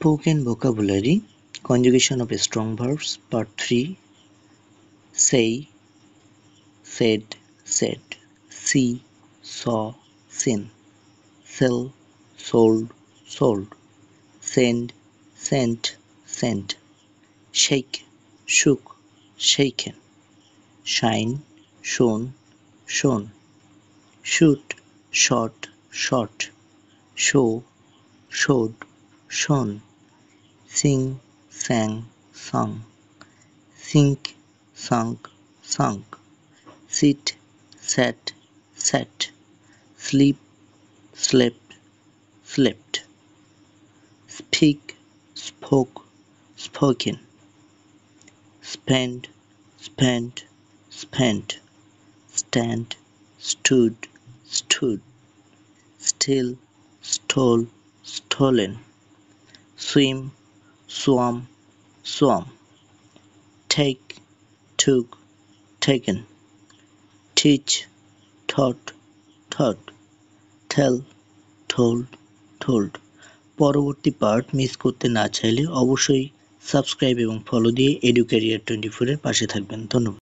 Spoken vocabulary, conjugation of strong verbs, part 3. Say, said, said, see, saw, seen, sell, sold, sold, send, sent, sent, shake, shook, shaken, shine, shone, shone, shoot, shot, shot, show, showed, shone, sing, sang, sung, sink, sunk, sunk, sit, sat, sat, sleep, slept, slept, speak, spoke, spoken, spend, spent, spent, stand, stood, stood, still, stole, stolen, swim, swam, swam, take, took, taken, teach, taught, taught, tell, told, told। পরবর্তী part miss করতে না চাইলে অবশ্যই subscribe এবং follow দিয়ে এডুকেরিয়ার 24 এর পাশে থাকবেন। ধন্যবাদ।